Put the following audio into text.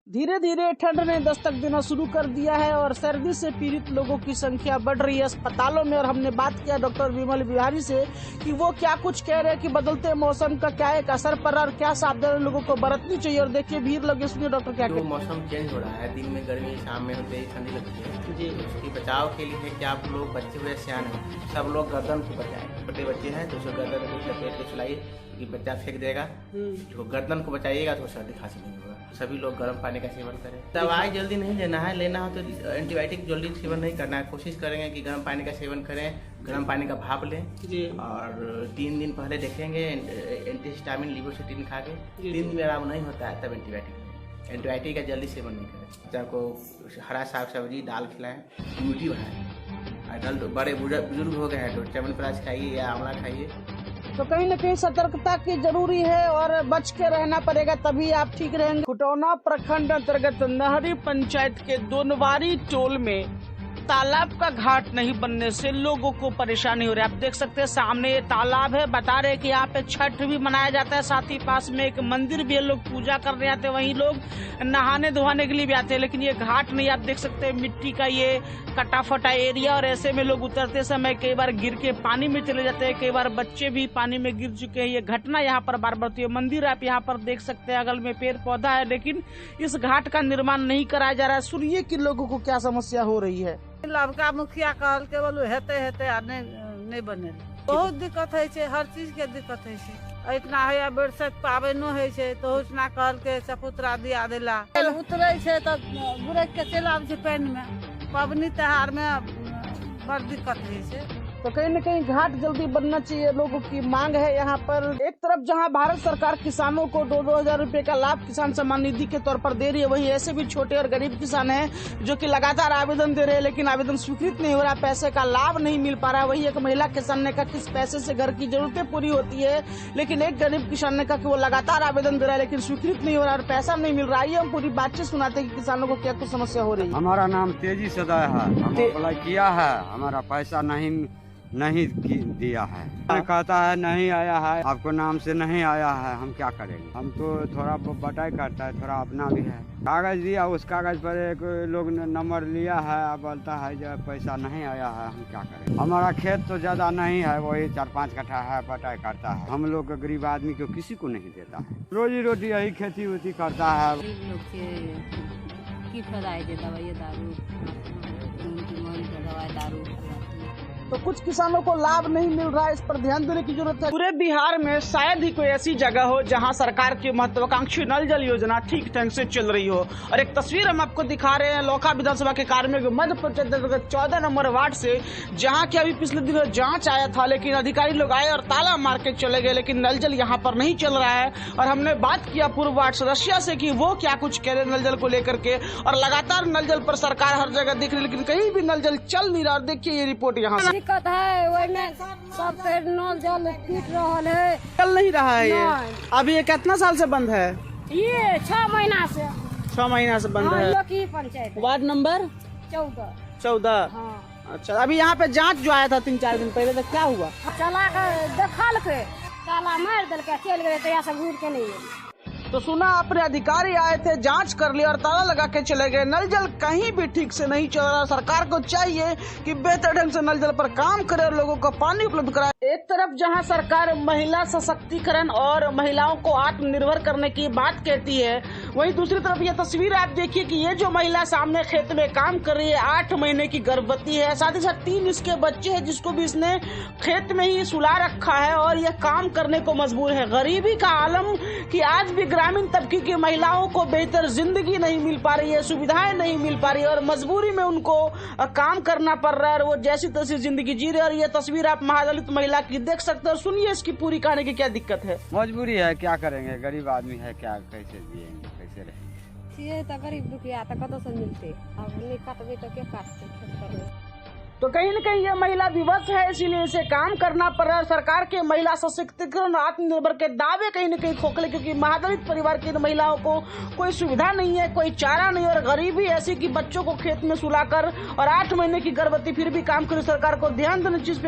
धीरे धीरे ठंड ने दस्तक देना शुरू कर दिया है और सर्दी से पीड़ित लोगों की संख्या बढ़ रही है अस्पतालों में। और हमने बात किया डॉक्टर विमल बिहारी से कि वो क्या कुछ कह रहे हैं कि बदलते मौसम का क्या एक असर पड़ रहा है और क्या सावधानी लोगों को बरतनी चाहिए। और देखिए भीड़ लगे, सुनिए डॉक्टर क्या कहते हैं। मौसम चेंज हो रहा है, दिन में गर्मी, शाम में होते ही ठंडी लगती है जी। उसकी बचाव के लिए कि आप लोग बच्चे हुए सियाने सब लोग गर्दन को बचाएं। छोटे बच्चे हैं तो उसको गर्दन को लपेट के चलाइए कि बच्चा फेंक देगा, तो गर्दन को बचाइएगा तो सर्दी खांसी नहीं होगा। सभी लोग गर्म पानी का सेवन करें। दवाई जल्दी नहीं लेना है, लेना हो तो एंटीबायोटिक जल्दी सेवन नहीं करना है। कोशिश करेंगे कि गर्म पानी का सेवन करें, गर्म पानी का भाप लें जी। और 3 दिन पहले देखेंगे एंटीहिस्टामिन लिवोसिटिन खा के 3 दिन में आराम नहीं होता है तब एंटीबायोटिक का जल्दी सेवन नहीं करें। बच्चा को हरा साग सब्जी दाल खिलाएं, इम्यूनिटी बढ़ाएं। बड़े बुजुर्ग हो गए हैं तो च्यवनप्राश खाइए या आंवला खाइए। तो कहीं न कहीं सतर्कता की जरूरी है और बच के रहना पड़ेगा, तभी आप ठीक रहेंगे। खुटौना प्रखंड अंतर्गत नहरी पंचायत के दोनवारी टोल में तालाब का घाट नहीं बनने से लोगों को परेशानी हो रही है। आप देख सकते हैं सामने ये तालाब है, बता रहे कि यहाँ पे छठ भी मनाया जाता है, साथ ही पास में एक मंदिर भी है, लोग पूजा करने आते हैं, वहीं लोग नहाने धोने के लिए भी आते हैं। लेकिन ये घाट नहीं, आप देख सकते हैं मिट्टी का ये कटा फटा एरिया और ऐसे में लोग उतरते समय कई बार गिर के पानी में चले जाते हैं, कई बार बच्चे भी पानी में गिर चुके हैं। ये घटना यहाँ पर बार बार होती है। मंदिर आप यहाँ पर देख सकते हैं, अगल में पेड़ पौधा है, लेकिन इस घाट का निर्माण नहीं कराया जा रहा है। सुनिए कि लोगों को क्या समस्या हो रही है। लड़का मुखिया कहल के बोलू हेते आ नहीं बने, बहुत दिक्कत है, हर चीज के दिक्कत है। इतना है बरसात पाबनो है तो उतना कहल के चपुतरा दिया देला उतरे है तो बुरक के चल आवे पेन में, पबनी त्योहार में बड़ दिक्कत है। तो कहीं न कहीं घाट जल्दी बनना चाहिए, लोगों की मांग है। यहाँ पर एक तरफ जहाँ भारत सरकार किसानों को 2-2 हजार रुपए का लाभ किसान सम्मान निधि के तौर पर दे रही है, वहीं ऐसे भी छोटे और गरीब किसान हैं जो कि लगातार आवेदन दे रहे हैं, लेकिन आवेदन स्वीकृत नहीं हो रहा, पैसे का लाभ नहीं मिल पा रहा। वही एक महिला किसान ने कहा किस पैसे से घर की जरूरतें पूरी होती है, लेकिन एक गरीब किसान ने कहा कि वो लगातार आवेदन दे रहा है लेकिन स्वीकृत नहीं हो रहा और पैसा नहीं मिल रहा है। हम पूरी बातचीत सुनाते हैं कि किसानों को क्या कुछ समस्या हो रही है। हमारा नाम तेजी सदा है, हमने अप्लाई किया है, हमारा पैसा नहीं दिया है। कहता है नहीं आया है, आपको नाम से नहीं आया है, हम क्या करेंगे। हम तो थोड़ा बटाई करता है, थोड़ा अपना भी है। कागज दिया, उस कागज पर एक लोग ने नंबर लिया है, अब बोलता है जब पैसा नहीं आया है, हम क्या करें। हमारा खेत तो ज्यादा नहीं है, वही 4-5 कट्ठा है, बटाई करता है। हम लोग गरीब आदमी को किसी को नहीं देता है, रोजी रोटी यही खेती उती करता है। दारू तो कुछ किसानों को लाभ नहीं मिल रहा है, इस पर ध्यान देने की जरूरत है। पूरे बिहार में शायद ही कोई ऐसी जगह हो जहां सरकार की महत्वाकांक्षी नल जल योजना ठीक ढंग से चल रही हो। और एक तस्वीर हम आपको दिखा रहे हैं लोका विधानसभा के कार्य में मध्य प्रदेश 14 नंबर वार्ड से, जहां की अभी पिछले दिनों जांच आया था, लेकिन अधिकारी लोग आए और ताला मार के चले गए, लेकिन नल जल यहाँ पर नहीं चल रहा है। और हमने बात किया पूर्व वार्ड सदस्य से कि वो क्या कुछ कह रहे नल जल को लेकर के, और लगातार नल जल पर सरकार हर जगह दिख रही है लेकिन कहीं भी नल जल चल नहीं रहा। देखिए ये रिपोर्ट यहाँ से। दिक्कत है में सब नल जल पीट रहा है, चल नहीं रहा है ये। अभी ये कितना साल से बंद है? ये 6 महीना से 6 महीना से बंद है। लोकी पंचायत वार्ड नंबर 14। हाँ। अच्छा, अभी यहाँ पे जांच जो आया था 3-4 दिन पहले, तो क्या हुआ? चला कर देखल के ताला मार दिल के चल गए, तो यहाँ से घूर के नहीं है। तो सुना आपने, अधिकारी आए थे, जांच कर लिया और ताला लगा के चले गए। नल जल कहीं भी ठीक से नहीं चल रहा। सरकार को चाहिए कि बेहतर ढंग से नल जल पर काम करे और लोगों को पानी उपलब्ध कराए। एक तरफ जहां सरकार महिला सशक्तिकरण और महिलाओं को आत्मनिर्भर करने की बात कहती है, वहीं दूसरी तरफ ये तस्वीर आप देखिए कि ये जो महिला सामने खेत में काम कर रही है, 8 महीने की गर्भवती है, साथ ही साथ 3 इसके बच्चे हैं जिसको भी इसने खेत में ही सुला रखा है और यह काम करने को मजबूर है। गरीबी का आलम कि आज भी ग्रामीण तबके की महिलाओं को बेहतर जिंदगी नहीं मिल पा रही है, सुविधाएं नहीं मिल पा रही है और मजबूरी में उनको काम करना पड़ रहा है और वो जैसी तैसी जिंदगी जी रहे। और ये तस्वीर आप महादलित महिला की देख सकते हो। सुनिए इसकी पूरी कहानी की क्या दिक्कत है। मजबूरी है, क्या करेंगे, गरीब आदमी है, क्या कैसे जिएंगे, कैसे रहेंगे। ये तो गरीब दुखिया तो कतौ से मिलते, अब नहीं काटबे तो क्या काटते। तो कहीं न कहीं यह महिला विवश है, इसीलिए इसे काम करना पड़ रहा है। सरकार के महिला सशक्तिकरण आत्मनिर्भर के दावे कहीं न कहीं खोखले, क्योंकि महादलित परिवार की महिलाओं को कोई सुविधा नहीं है, कोई चारा नहीं और गरीबी ऐसी कि बच्चों को खेत में सुलाकर और 8 महीने की गर्भवती फिर भी काम करे। सरकार को ध्यान देने चीज पे